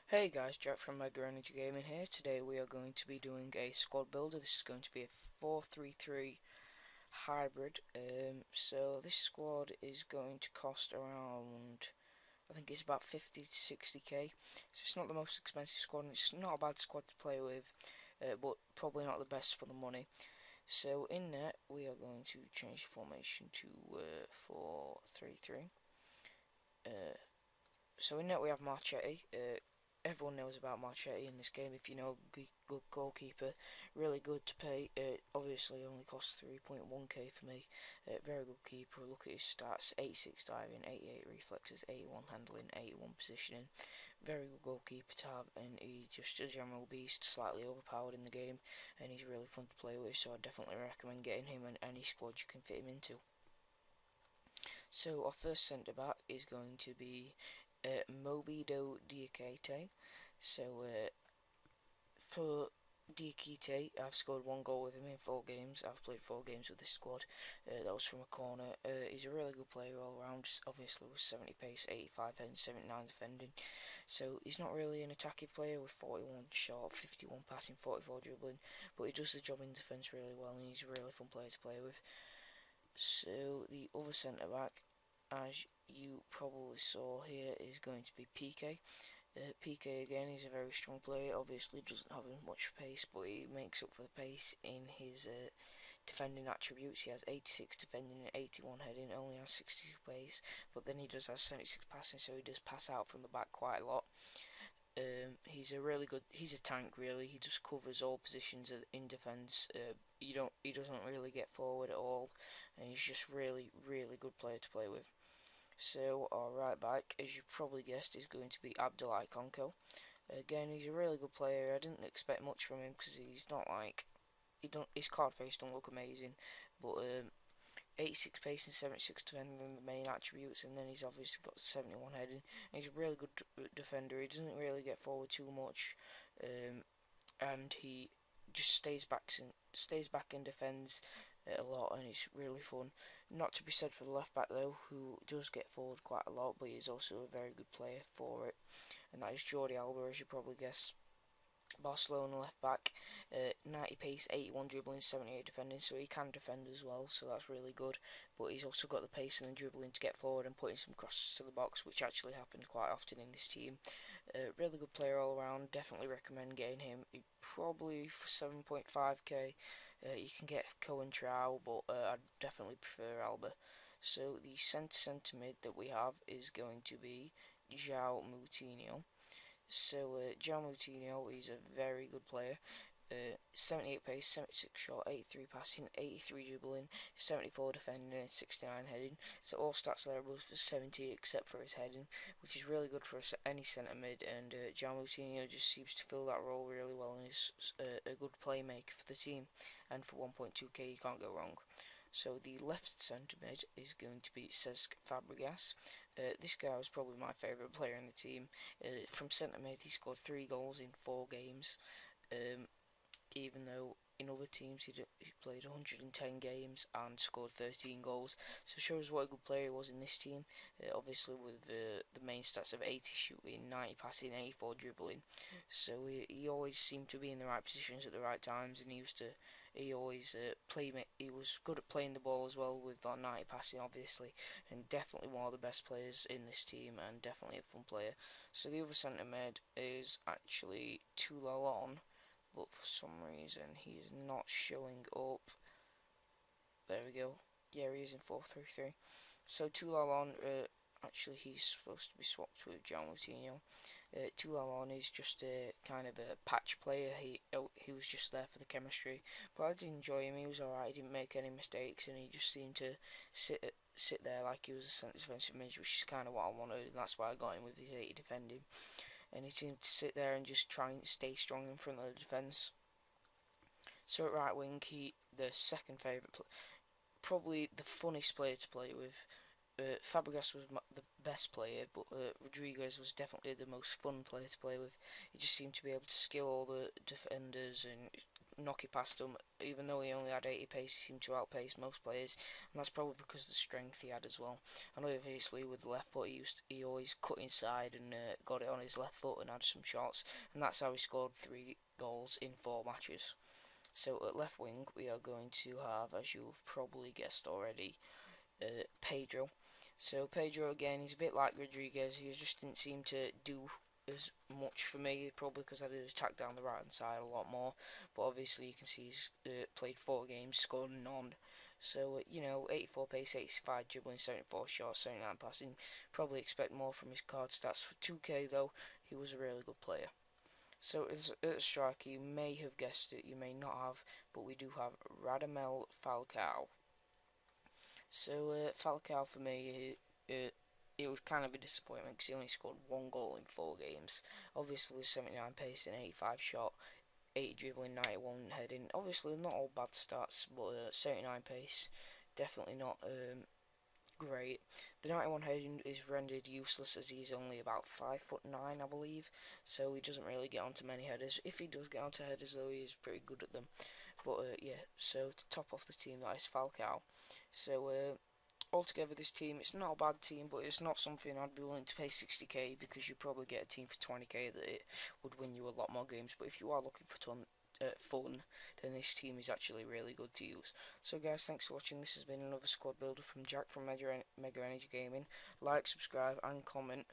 Hey guys, Jack from Mega Energy Gaming here. Today we are going to be doing a squad builder. This is going to be a 4-3-3 hybrid. So this squad is going to cost around, I think it's about 50 to 60k. So it's not the most expensive squad, and it's not a bad squad to play with, but probably not the best for the money. So in that we are going to change the formation to 4-3-3. So in net we have Marchetti. Everyone knows about Marchetti in this game. If you know, good goalkeeper, really good to pay. Obviously only costs 3.1k for me. Very good keeper. Look at his stats: 86 diving, 88 reflexes, 81 handling, 81 positioning. Very good goalkeeper to have, and he's just a general beast, slightly overpowered in the game, and he's really fun to play with. So I definitely recommend getting him in any squad you can fit him into. So our first centre back is going to be Mobido Diakite. So for Diakite, I've scored one goal with him in 4 games. I've played 4 games with this squad. That was from a corner. He's a really good player all round. Obviously with 70 pace, 85 head, and 79 defending. So he's not really an attacking player with 41 shot, 51 passing, 44 dribbling, but he does the job in defence really well, and he's a really fun player to play with. So the other centre back, as you probably saw here, is going to be PK. PK again, he's a very strong player. Obviously doesn't have much pace, but he makes up for the pace in his defending attributes. He has 86 defending and 81 heading, only has 62 pace, but then he does have 76 passing, so he does pass out from the back quite a lot. He's a really good. He's a tank, really. He just covers all positions in defence. He doesn't really get forward at all, and he's just really good player to play with. So our right back, as you probably guessed, is going to be Abdullah Konko. Again, he's a really good player. I didn't expect much from him because he's not like his card face don't look amazing, but 86 pace and 76 defending are the main attributes, and then he's obviously got 71 heading. And he's a really good defender. He doesn't really get forward too much, and he just stays back and defends a lot, and it's really fun. Not to be said for the left back though, who does get forward quite a lot, but he's also a very good player for it, and that is Jordi Alba, as you probably guessed. Barcelona left back, 90 pace, 81 dribbling, 78 defending, so he can defend as well, so that's really good. But he's also got the pace and the dribbling to get forward and putting some crosses to the box, which actually happens quite often in this team. Really good player all around. Definitely recommend getting him. Probably for 7.5k. You can get Cohen Trow, but I'd definitely prefer Alba. So the centre mid that we have is going to be João Moutinho. So João Moutinho is a very good player. 78 pace, 76 shot, 83 passing, 83 dribbling, 74 defending, and 69 heading. So all stats there above 70 except for his heading, which is really good for any centre mid. And João Moutinho just seems to fill that role really well, and is a good playmaker for the team. And for 1.2k, you can't go wrong. So the left centre mid is going to be Cesc Fabregas. This guy was probably my favourite player in the team. From centre mid, he scored 3 goals in 4 games. Even though in other teams he played 110 games and scored 13 goals, so it shows what a good player he was in this team. Obviously with the main stats of 80 shooting, 90 passing, 84 dribbling, so he always seemed to be in the right positions at the right times, and he always he was good at playing the ball as well with that 90 passing, obviously, and definitely one of the best players in this team, and definitely a fun player. So the other centre mid is actually Tulalon, but for some reason he is not showing up. There we go. Yeah, he is in 4-3-3. So Tulalon, actually he's supposed to be swapped with João Moutinho. Tulalon is just a kind of a patch player. He was just there for the chemistry, but I did enjoy him. He was alright. He didn't make any mistakes, and he just seemed to sit there like he was a centre defensive mid, which is kind of what I wanted, and that's why I got him with his 80 defending. And he seemed to sit there and just try and stay strong in front of the defence. So at right wing, the second favourite, probably the funniest player to play with. Fabregas was the best player, but Rodriguez was definitely the most fun player to play with. He just seemed to be able to skill all the defenders and knock it past him. Even though he only had 80 pace, he seemed to outpace most players, and that's probably because of the strength he had as well. I know obviously with the left foot he always cut inside and got it on his left foot and had some shots, and that's how he scored 3 goals in 4 matches. So at left wing we are going to have, as you've probably guessed already, Pedro. So Pedro again, he's a bit like Rodriguez. He just didn't seem to do as much for me, probably because I did attack down the right hand side a lot more. But obviously you can see he's played 4 games, scored none. So you know, 84 pace, 85 dribbling, 74 shots, 79 passing. Probably expect more from his card stats. For 2K though, he was a really good player. So as a striker, you may have guessed it, you may not have, but we do have Radamel Falcao. So Falcao for me, it was kind of a disappointment because he only scored 1 goal in 4 games. Obviously, with 79 pace and 85 shot, 80 dribbling, 91 heading. Obviously, not all bad stats, but 79 pace, definitely not great. The 91 heading is rendered useless as he's only about 5'9", I believe, so he doesn't really get onto many headers. If he does get onto headers, though, he is pretty good at them. But yeah, so to top off the team, that is Falcao. So altogether, this team, it's not a bad team, but it's not something I'd be willing to pay 60k, because you probably get a team for 20k that it would win you a lot more games. But if you are looking for fun, then this team is actually really good to use. So guys, thanks for watching. This has been another squad builder from Jack from Mega Energy Gaming. Like, subscribe and comment